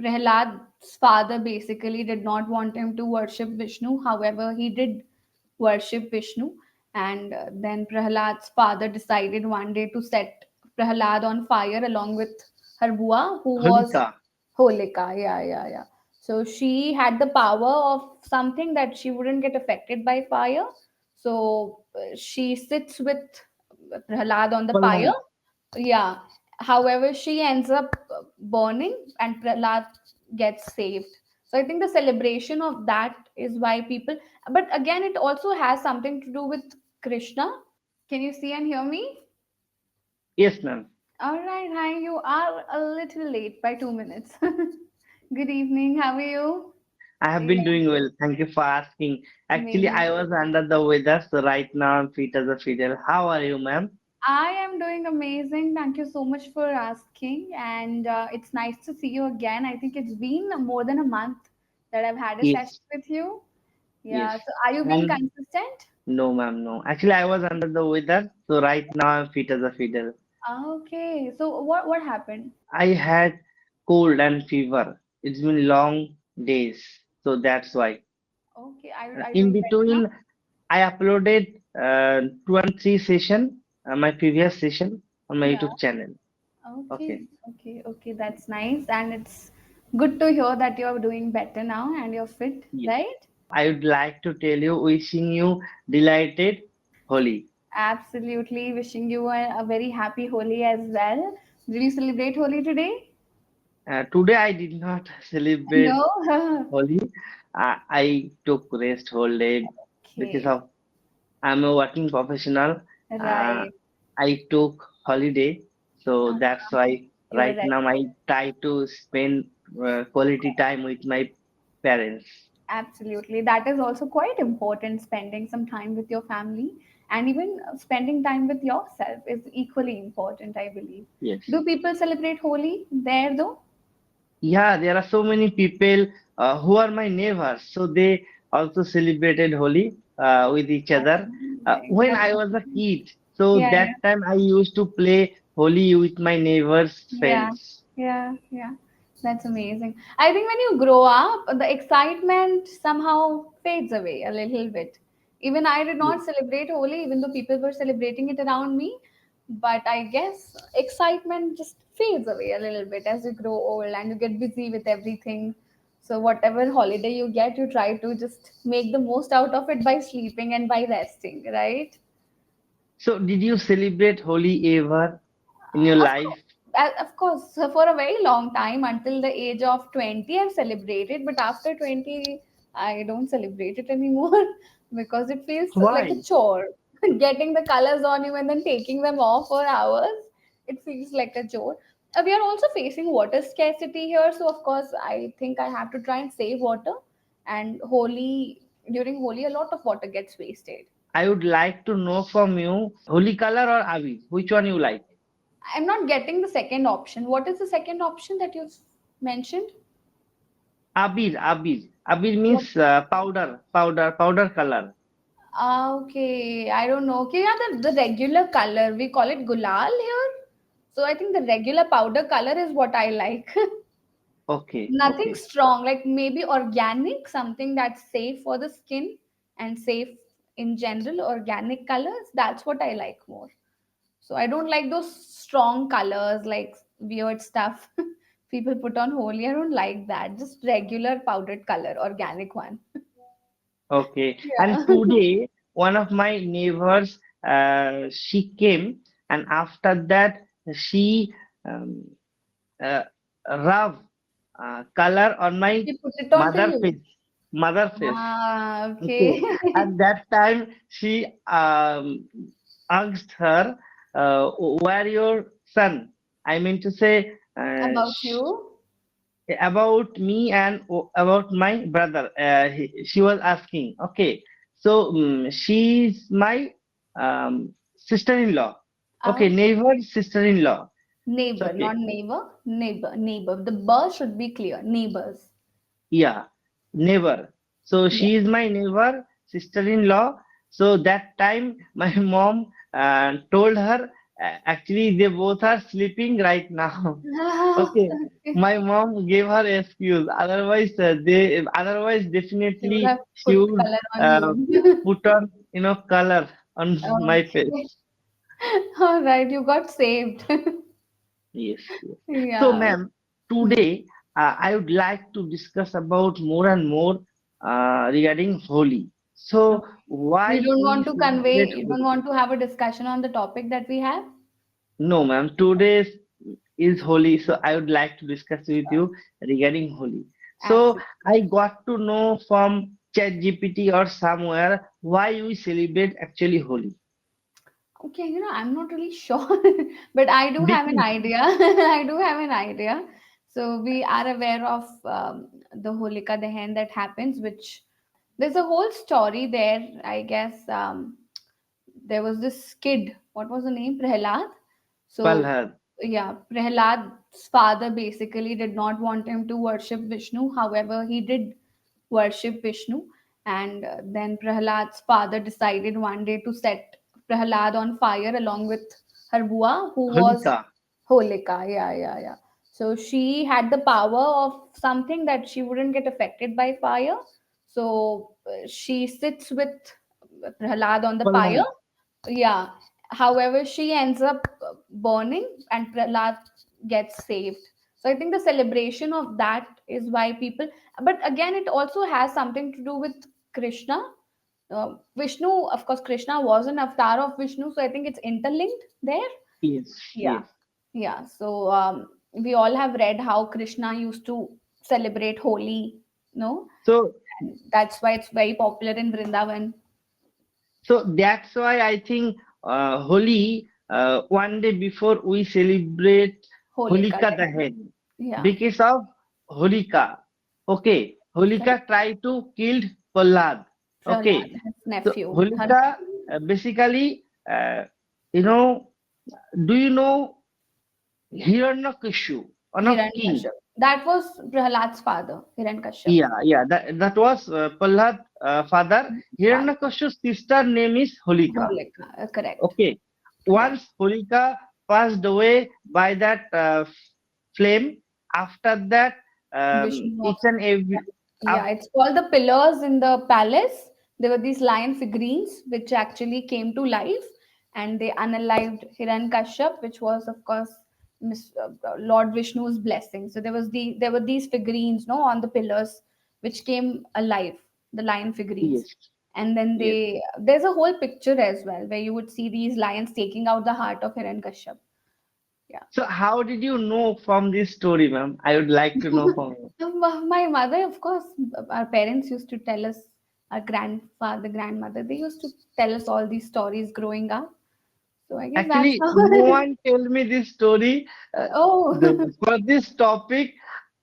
Prahlad's father basically did not want him to worship Vishnu. However, he did worship Vishnu. And then Prahlad's father decided one day to set Prahlad on fire along with her bua, who was Holika. Holika. Yeah, yeah, yeah. So she had the power of something that she wouldn't get affected by fire. So she sits with Prahlad on the fire. Holman. Yeah. However, she ends up burning and Prahlad gets saved. So I think the celebration of that is why people, but again, it also has something to do with Krishna. Can you see and hear me? Yes, ma'am. All right. Hi, you are a little late by 2 minutes. Good evening. How are you? I have been Yeah, doing well. Thank you for asking. Actually, amazing. I was under the weather, so right now I'm fit as a fiddle. How are you, ma'am? I am doing amazing. Thank you so much for asking. And it's nice to see you again. I think it's been more than a month that I've had a session Yes, with you. yes. Yeah. So are you being And consistent? no, ma'am, no. Actually, I was under the weather, so right now I'm fit as a fiddle. Okay. So what happened? I had cold and fever. It's been long days, so that's why. Okay. Are you In doing better now? between, I uploaded 2 and 3 session, my previous session on my Yeah. YouTube channel. Okay. Okay. Okay. Okay. That's nice. And it's good to hear that you're doing better now and you're fit, Yes. right? I would like to tell you, wishing you delighted Holi. Absolutely. Wishing you a very happy Holi as well. Did you celebrate Holi today? Today I did not celebrate No. Holi. I took rest whole day because Okay. of I'm a working professional. Uh, Right. I took holiday, so that's why You're right right. now I try to spend quality time with my parents. Absolutely. That is also quite important, spending some time with your family and even spending time with yourself is equally important, I believe. Yes. Do people celebrate Holi there though? Yeah, there are so many people who are my neighbors, so they also celebrated Holi with each That's other. amazing. When That's I was a amazing. kid, so Yeah, that time I used to play Holi with my neighbors' yeah, friends. yeah, yeah. That's amazing. I think when you grow up, the excitement somehow fades away a little bit. Even I did Yes. not celebrate Holi, even though people were celebrating it around me. But I guess excitement just fades away a little bit as you grow old and you get busy with everything. So, whatever holiday you get, you try to just make the most out of it by sleeping and by resting, right? So, did you celebrate Holi ever in your Of course, life? of course. So for a very long time, until the age of 20, I've celebrated, but after 20, I don't celebrate it anymore because it feels like a Why? chore. Getting the colors on you and then taking them off for hours, it feels like a chore. We are also facing water scarcity here, so of course, I think I have to try and save water. And during Holi, a lot of water gets wasted. I would like to know from you, Holi color or Abhi? Which one you like? I'm not getting the second option. What is the second option that you've mentioned? Abir, Abir. Abir What? means powder color. Okay, I don't know. Okay, yeah, the regular color, we call it gulal here. So I think the regular powder color is what I like. Okay, Nothing okay. strong, like maybe organic, something that's safe for the skin and safe in general, organic colors. That's what I like more. So I don't like those strong colors, like weird stuff people put on Holi. I don't like that. Just regular powdered color, organic one. Okay. And Yeah. today, one of my neighbors, she came, and after that, she um, uh, rub color on my She put it onto mother you. face. Mother face. Ah, Okay. okay. At that time, she asked her, "Where your son?" I mean to say, About you? about me and about my brother. She was asking. Okay, so she's my sister-in-law. Okay, Okay. neighbor sister-in-law. It's Neighbor, not okay. neighbor. Neighbor, neighbor. The burr should be clear. Neighbors. Yeah, neighbor. So Yeah. she is my neighbor, sister-in-law. So that time my mom told her, Actually, they both are sleeping right now. Okay, Okay. my mom gave her excuse. Otherwise She would definitely have she put would color on uh, you. put on color on my Okay. face. All right, you got saved. Yes, yes. So, Yeah. ma'am, Hmm. today I would like to discuss about more and more regarding Holi. So, Okay. You why don't we want to convey, celebrate you don't Holi? want to have a discussion on the topic that we have? No, ma'am. Today is Holi, so I would like to discuss with you regarding Holi. So, Absolutely. I got to know from ChatGPT or somewhere why we celebrate actually Holi. Okay, I'm not really sure, but I do have an Because idea. I do have an idea. So we are aware of the Holika Dahan that happens, which there's a whole story there. I guess there was this kid. What was the name? Prahlad. So Palhad, yeah, Prahlad's father basically did not want him to worship Vishnu. However, he did worship Vishnu. And then Prahlad's father decided one day to set Prahlad on fire along with her bua, who was Holika. Holika. Yeah, yeah, yeah. So she had the power of something that she wouldn't get affected by fire. So she sits with Prahlad on the fire. Palhad. Yeah. However, she ends up burning and Prahlad gets saved. So I think the celebration of that is why people, but again, it also has something to do with Krishna. Vishnu, of course, Krishna was an avatar of Vishnu, so I think it's interlinked there. Yes, Yeah, yes. yeah. So we all have read how Krishna used to celebrate Holi, no? So And that's why it's very popular in Vrindavan. So that's why I think Holi, one day before we celebrate Holika Holika Dahan. Dahan Yeah, because of Holika. Okay, correct. Holika tried to kill Prahlad. Prahlad, Okay, his so nephew, her Holika nephew. basically, you know, do you know Hiranyakashipu, one of king? Hiranyakashyap. That was Prahlad's father, Hiranyakashyap. Yeah, yeah, that was Prahlad father. Father, Hiranyakashipu's sister name is Holika. Holika, correct, Okay. correct. Once Holika passed away by that flame, after that, Vishnu of each and every, Yeah, af it's called the pillars in the palace. There were these lion figurines which actually came to life, and they unalived Hiranyakashyap, which was of course Lord Vishnu's blessing. So there were these figurines, no, on the pillars which came alive, the lion figurines. yes, And then yes. there's a whole picture as well where you would see these lions taking out the heart of Hiranyakashyap. Yeah. So how did you know from this story, ma'am? I would like to know from you. My mother, of course, our parents used to tell us, our grandfather, grandmother, they used to tell us all these stories growing up. So I guess that's Actually, how. no one tell me this story. Oh, For this topic,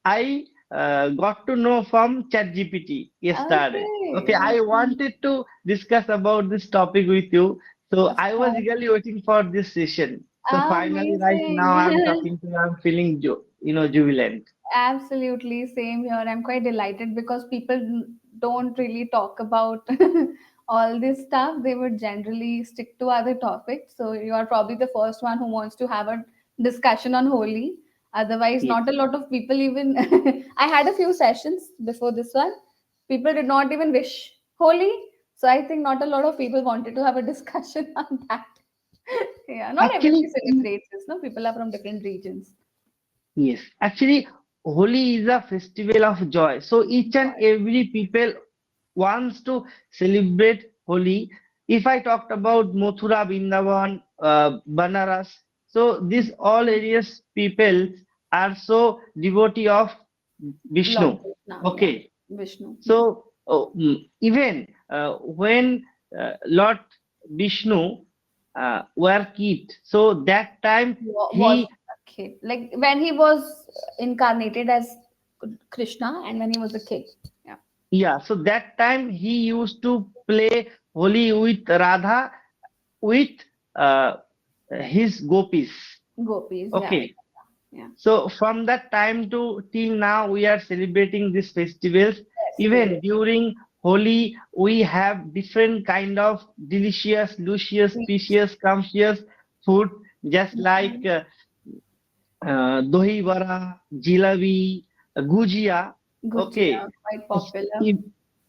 I got to know from ChatGPT yesterday. okay, Okay, I okay. wanted to discuss about this topic with you. So Of I was course. eagerly waiting for this session. So finally, right now, I'm Amazing. talking to you. I'm feeling jubilant. Absolutely, same here. I'm quite delighted because people don't really talk about all this stuff. They would generally stick to other topics. So you are probably the first one who wants to have a discussion on Holi. Otherwise, Yes. not a lot of people even. I had a few sessions before this one. People did not even wish Holi. So I think not a lot of people wanted to have a discussion on that. Yeah, not everybody Actually, celebrates this. No, people are from different regions. yes, actually, Holi is a festival of joy. So each and every people wants to celebrate Holi. If I talked about Mathura, Vrindavan, Banaras, so these all areas people are so devotee of Lord Vishnu. Krishna, yeah, Okay, Vishnu. Hmm. so even when Lord Vishnu were kids, so that time Was he a kid. Like when he was incarnated as Krishna and when he was a kid. Yeah. Yeah, so that time he used to play Holi with Radha with uh, his gopis. Gopis, yeah. Okay, Yeah. so from that time to till now we are celebrating these festivals. Festival. Even during Holi, we have different kind of delicious, luscious, Sweets. precious, scrumptious food. just like Mhm. dohi vara, jilabi, gujia. Okay, Gujia, quite It's popular. e-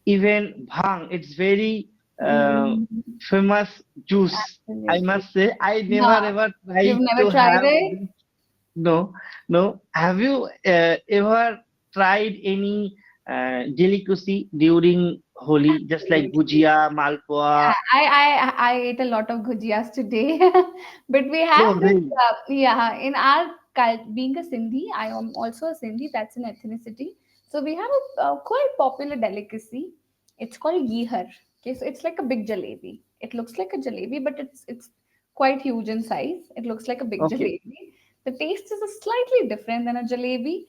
even bhang. It's very uh, Mm, famous juice. I absolutely. must say, I never Yeah. ever You've tried never to tried have it? this. No, no. Have you ever tried any delicacy during Holi, just like Absolutely. gujia, malpua? I ate a lot of gujias today, but we Oh, have this. really? Yeah, in our cult, being a Sindhi, I am also a Sindhi. That's an ethnicity. So we have a quite popular delicacy. It's called yihar. Okay, so it's like a big jalebi. It looks like a jalebi, but it's quite huge in size. It looks like a big Okay. jalebi. The taste is a slightly different than a jalebi,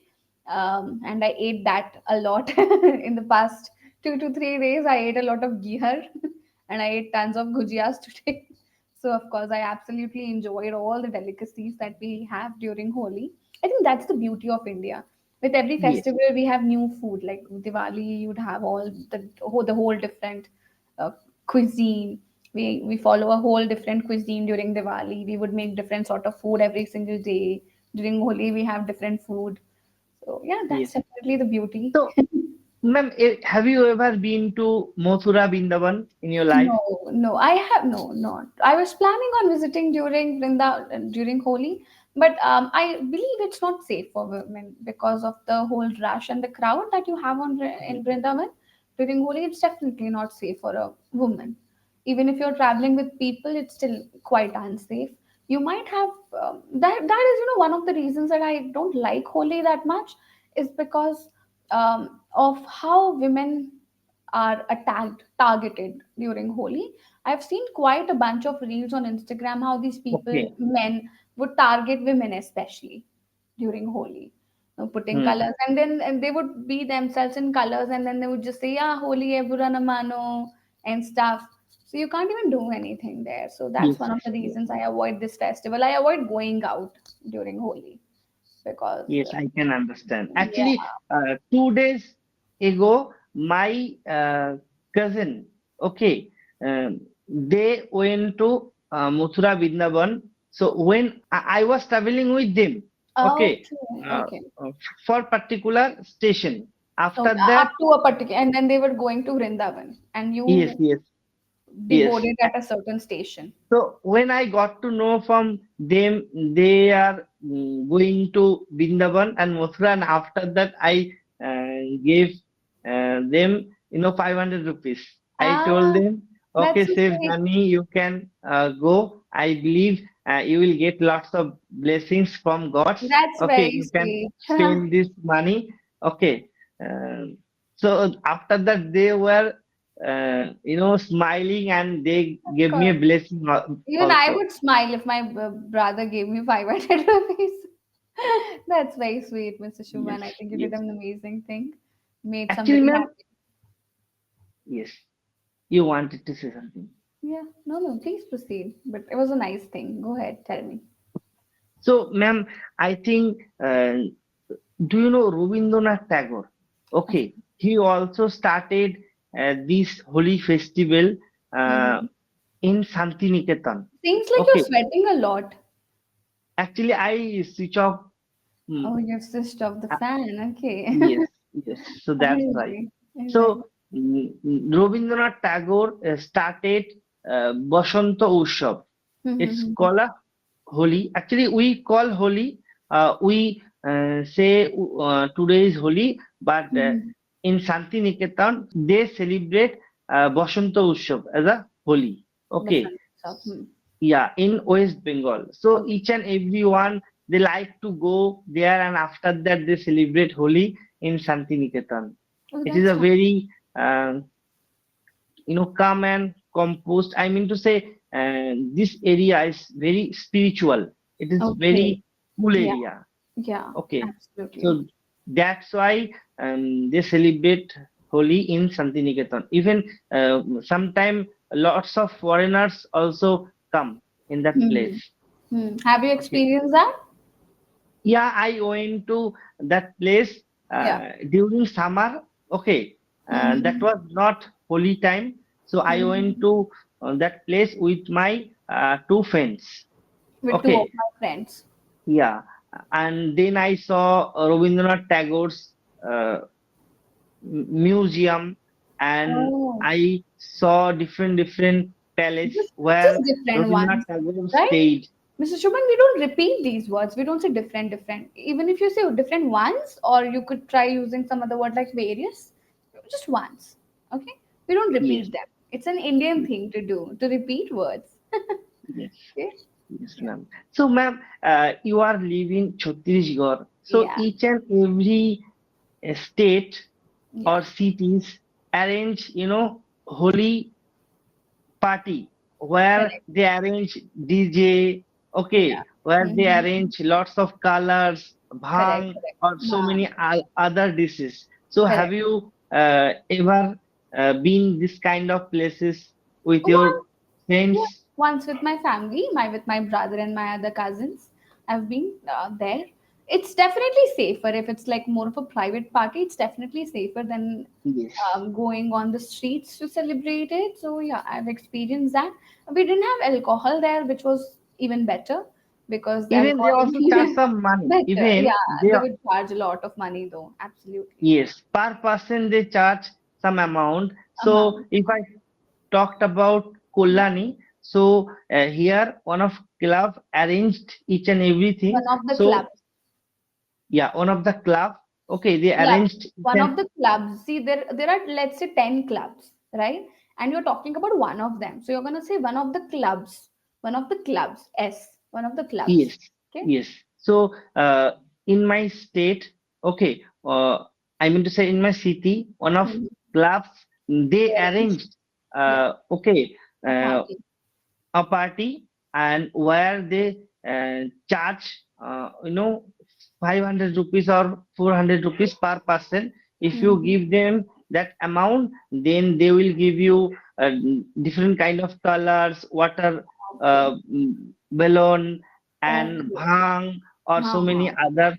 and I ate that a lot in the past 2 to 3 days. I ate a lot of gihar and I ate tons of gujias today. So of course, I absolutely enjoyed all the delicacies that we have during Holi. I think that's the beauty of India. With every Yes. festival, we have new food. Like Diwali, you'd have all the whole different uh, cuisine. We follow a whole different cuisine during Diwali. We would make different sort of food every single day. During Holi, we have different food. So yeah, that's Yes. definitely the beauty. So, ma'am, have you ever been to Mathura, Vrindavan in your life? No, no, I have no, not. I was planning on visiting during Holi, but I believe it's not safe for women because of the whole rush and the crowd that you have in Vrindavan during Holi. It's definitely not safe for a woman. Even if you're traveling with people, it's still quite unsafe. You might have that is one of the reasons that I don't like Holi that much is because of how women are attacked, targeted during Holi. I've seen quite a bunch of reels on Instagram how these people, Okay. men, would target women especially during Holi, putting Hmm. colors, and they would be themselves in colors, and then they would just say, "Yeah, Holi hai, bura na mano," and stuff. So you can't even do anything there. So that's Yes. one of the Yes. reasons I avoid this festival. I avoid going out during Holi because, Yes, I can understand. yeah. Actually, 2 days ago, my cousin, okay, they went to Mathura Vrindavan. So when I was traveling with them, okay, Okay, uh, okay. uh, for particular station. After Okay, up that, to a particular, and then they were going to Vrindavan, and yes, you yes, yes. deboarded at a certain station. So when I got to know from them, they are going to Vrindavan and Mathura, and after that I gave them, 500 rupees. I Ah, told them, okay, that's so save sweet. money, you can go. I believe you will get lots of blessings from gods. That's Okay, very you can sweet. Of spend this money. Okay. Um so after that, they were smiling and they gave me a course. blessing Even I also. would smile if my brother gave me 500 rupees. That's very sweet, Mr. Yes, Shuman. I think you did yes. an amazing thing. Made Actually, somebody ma'am, happy. yes, you wanted to say something. Yeah, no, no, please proceed. But it was a nice thing. Go ahead, tell me. So, ma'am, I think, do you know Rabindranath Tagore? Of- Okay, he also started this holy festival uh, Mhm. in Santiniketan. Seems like you're Okay, sweating a lot. actually, I switch off. Oh, mm, you've switched off the fan. Okay. Yes, yes. So that's right. Alright, alright. So Rabindranath Tagore started Basanta Utsav. It's Mhm, called a Holi. Actually, we call Holi. We say today is Holi, but mhm. in Santiniketan they celebrate Basanta Utsav as a Holi. Okay, Basant Utsav. Hmm. yeah, in West Bengal. So Okay. each and everyone they like to go there, and after that they celebrate Holi in Santiniketan. Oh, It is a that's nice. very calm and composed. I mean to say, this area is very spiritual. It is Okay. very cool Yeah, area. yeah, Okay, absolutely. so that's why they celebrate Holi in Santiniketan. Even sometime lots of foreigners also come in that Hmm. place. Hmm. Have you Okay. experienced that? Yeah, I went to that place Yeah. during summer. Okay, that Mm-hmm. was not holy time, so I went Mm-hmm. to that place with my two friends. with two of Okay, my friends. yeah. And then I saw Rabindranath Tagore's uh, museum, and Oh, I saw different palace just where different Rabindranath ones, Tagore right? stayed. Mr. Shubhan, we don't repeat these words. We don't say different, different. Even if you say different ones, or you could try using some other word like various, just once. Okay? We don't Yes, repeat them. It's an Indian yes, thing to do, to repeat words. yes, Okay? yes, Yeah. ma'am. So, ma'am, you are living Chhattisgarh. So, Yeah. each and every state Yeah. or cities arrange, Holi party where Correct. they arrange DJ, Yeah. okay, where they Mm-hmm. arrange lots of colors, Correct. bhang, Correct. or so Bhang. many other dishes. So, have Correct. you ever been this kind of places with your Once, yeah, friends? once with my family, with my brother and my other cousins, I've been there. It's definitely safer if it's like more of a private party. It's definitely safer than Yes. going on the streets to celebrate it. So yeah, I've experienced that. We didn't have alcohol there, which was even better because the Even they alcohol would also be charge some money. better. Even Yeah, they, they would charge a lot of money though. Absolutely. yes, per person they charge some amount. Uh huh. So, if I talked about Yeah. Kolani. So here one of club arranged each and everything. One of the So clubs. yeah, one of the club. Okay, they Clubs. arranged each One of and the clubs. See, there are, let's say, 10 clubs, right? And you're talking about one of them. So you're gonna say one of the clubs. One of the clubs. S. One of the clubs. yes, Okay? yes. So in my state, okay, I mean to say in my city, one of Mhm. clubs they Very good. arranged. Yeah. Okay, A uh, party. a party and where they charge 500 rupees or 400 rupees per person. If you Mhm. give them that amount, then they will give you different kind of colors, water, Okay. balloon, and Okay. bhang, or so many Uh-huh. other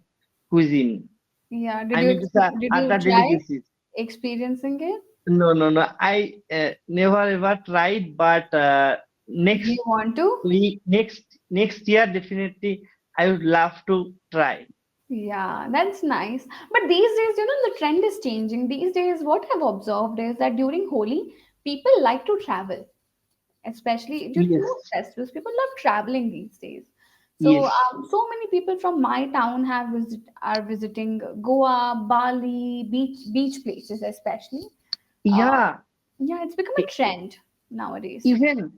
cuisine. Yeah. I mean to say Did you other try delicacies. experiencing it? No, no, no. I never ever tried, but Do you next want to? next year definitely I would love to try. Yeah, that's nice. But these days, the trend is changing. These days, what I've observed is that during Holi, people like to travel, especially during most Yes, festivals. People love traveling these days. So, yes, so many people from my town are visiting Goa, Bali, beach places, especially. Uh, yeah. yeah, it's become a E- trend nowadays. Even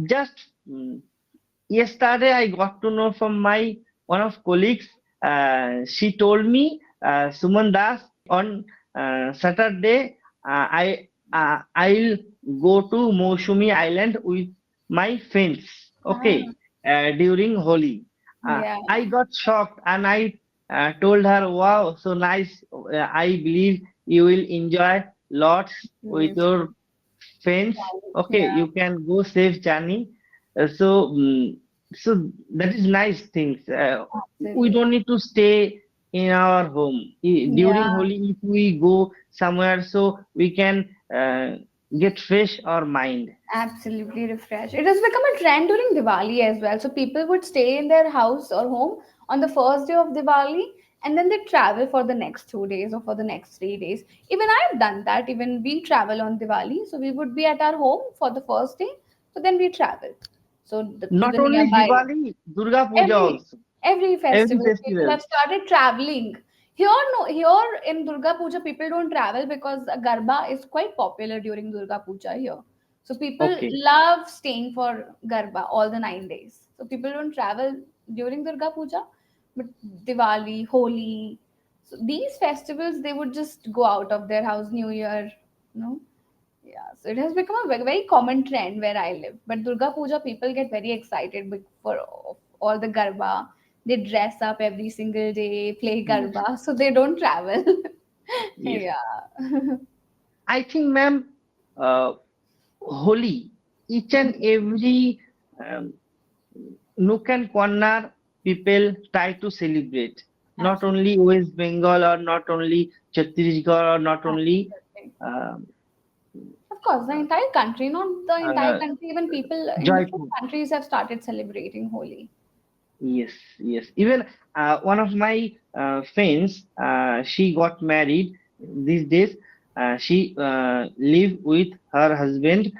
just yesterday, I got to know from my one of colleagues. She told me, Suman Das, on Saturday, I'll go to Mosumi Island with my friends. Ah, Okay, during Holi. yeah, I got shocked and I told her, "Wow, so nice! I believe you will enjoy lots with yes, your friends. Okay, yeah, you can go safe journey." So that is nice things. We absolutely. don't need to stay in our home. Yeah, During Holi, if we go somewhere, so we can get fresh our mind. absolutely refresh. It has become a trend during Diwali as well. So people would stay in their house or home on the first day of Diwali and then they travel for the next 2 days or for the next 3 days. Even I've done that. Even we travel on Diwali. So we would be at our home for the first day, but then we travel. So to Not the only nearby Diwali, Durga Puja every also. every Every festival people have festival. started traveling here. No, here in Durga Puja people don't travel because Garba is quite popular during Durga Puja here, so people Okay. love staying for Garba all the 9 days, so people don't travel during Durga Puja. But Diwali, Holi, so these festivals they would just go out of their house. New Year, you know. Yeah, so it has become a very, very common trend where I live. But Durga Puja, people get very excited for all the Garba. They dress up every single day, play Yes. Garba, so they don't travel. Yes. Yeah. I think, ma'am, uh, Holi, each and every um, nook and corner, people try to celebrate. Not Absolutely. only West Bengal or not only Chhattisgarh or not only Absolutely. um, Of course, the entire country, not the entire uh, country, even people in different joyful. countries have started celebrating Holi. Yes, yes. Even one of my friends, she got married these days. She live with her husband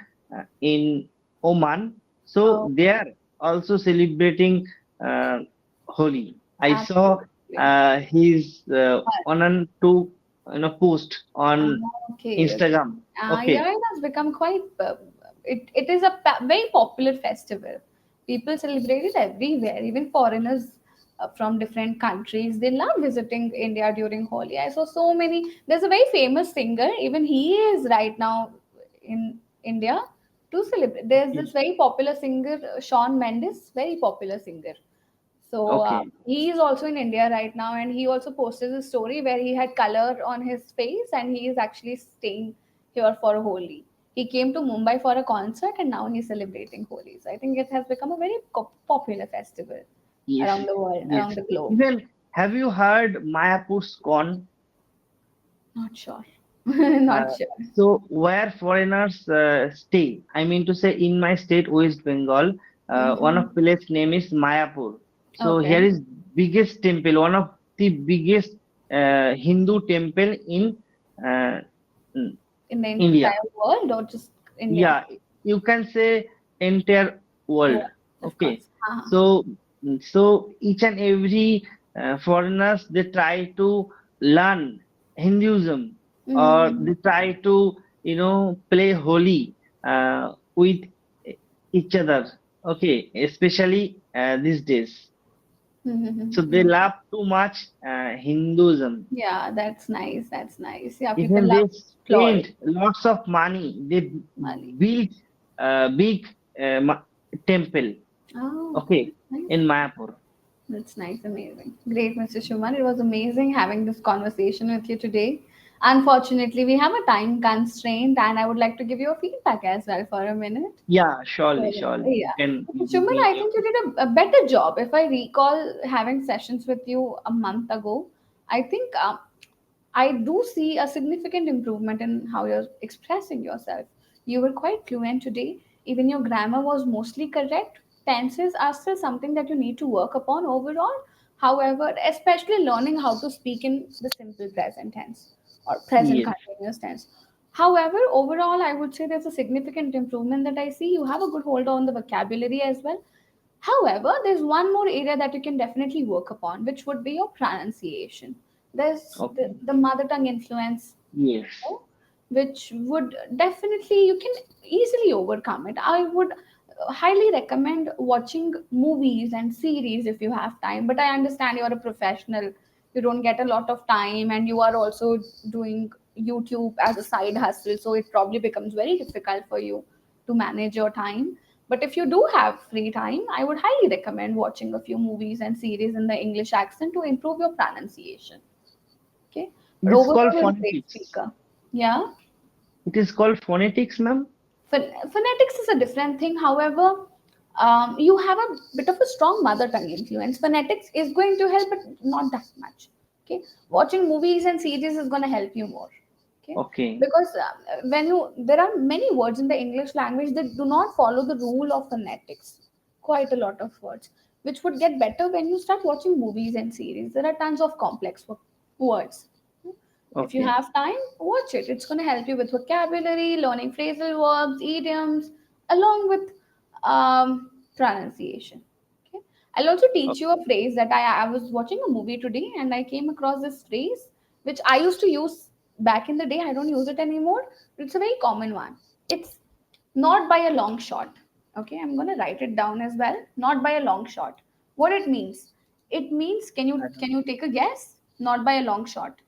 in Oman. So Oh, they are also celebrating uh, Holi. I saw absolutely. his on an to post Ah, on okay, okay. Instagram. Yeah, Okay, it has become quite. It is a very popular festival. People celebrate it everywhere. Even foreigners from different countries, they love visiting India during Holi. I saw so many. There's a very famous singer. Even he is right now in India to celebrate. There's okay, this very popular singer, Shawn Mendes, very popular singer. So okay. he is also in India right now, and he also posted a story where he had color on his face, and he is actually staying here for Holi. He came to Mumbai for a concert, and now he's celebrating Holi. So I think it has become a very popular festival Yes, around the world, yes. around the globe. Even have you heard Mayapur's corn? Not sure, not Uh, sure. so where foreigners stay, I mean to say in my state West Bengal, one Hmm. of place name is Mayapur. So here Okay, is biggest temple, one of the biggest Hindu temple in uh, in the India. entire world or just India? Yeah, you can say entire world. World, of Okay, course. Uh-huh. so so each and every foreigners they try to learn Hinduism or Mm-hmm. they try to play Holi with each other. Okay, especially these days. So they Mm-hmm. love too much Hinduism. Yeah, that's nice. That's nice. Yeah, people Even love they flowers. spend lots of money. They Mali. build a big temple. Oh, Okay, that's nice. in Mayapur. That's nice. Amazing. Great, Mr. Shuman. It was amazing having this conversation with you today. Unfortunately, we have a time constraint, and I would like to give you a feedback as well for a minute. Yeah, So, surely, surely. You yeah. can Okay, give Shuman, me I your think you did a better job. If I recall having sessions with you a month ago, I think I do see a significant improvement in how you're expressing yourself. You were quite fluent today. Even your grammar was mostly correct. Tenses are still something that you need to work upon overall. However, especially learning how to speak in the simple present tense or present yes, continuous tense. However, overall, I would say there's a significant improvement that I see. You have a good hold on the vocabulary as well. However, there's one more area that you can definitely work upon, which would be your pronunciation. There's okay, the mother tongue influence, yes, which would definitely, you can easily overcome it. I would highly recommend watching movies and series if you have time, but I understand you're a professional, you don't get a lot of time, and you are also doing YouTube as a side hustle, so it probably becomes very difficult for you to manage your time. But if you do have free time, I would highly recommend watching a few movies and series in the English accent to improve your pronunciation. Okay, it but is called overall you're a great phonetics. speaker. Yeah. It is called phonetics, ma'am. Phonetics is a different thing. However, you have a bit of a strong mother tongue influence. Phonetics is going to help, but not that much. Okay, watching movies and series is going to help you more. Okay, Okay, because when you there are many words in the English language that do not follow the rule of phonetics. Quite a lot of words, which would get better when you start watching movies and series. There are tons of complex words. If you okay, have time, watch it. It's going to help you with vocabulary, learning phrasal verbs, idioms, along with pronunciation. Okay. I'll also o- teach you a phrase that I was watching a movie today and I came across this phrase which I used to use back in the day. I don't use it anymore. But it's a very common one. It's not by a long shot. Okay, I'm going to write it down as well. Not by a long shot. What it means? It means, can I you don't can know. you take a guess? Not by a long shot.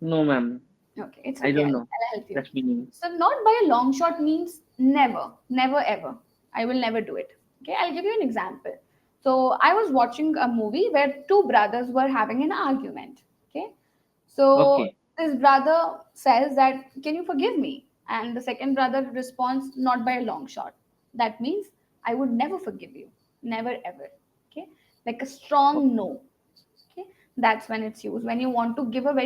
No, ma'am. Okay, it's I okay. don't know. I'll help you. That meaning. So, not by a long shot means never, never ever. I will never do it. Okay, I'll give you an example. So, I was watching a movie where two brothers were having an argument. Okay, so Okay, this brother says that, "Can you forgive me?" And the second brother responds, "Not by a long shot." That means I would never forgive you, never ever. Okay, like a strong okay, no. Okay, that's when it's used when you want to give a very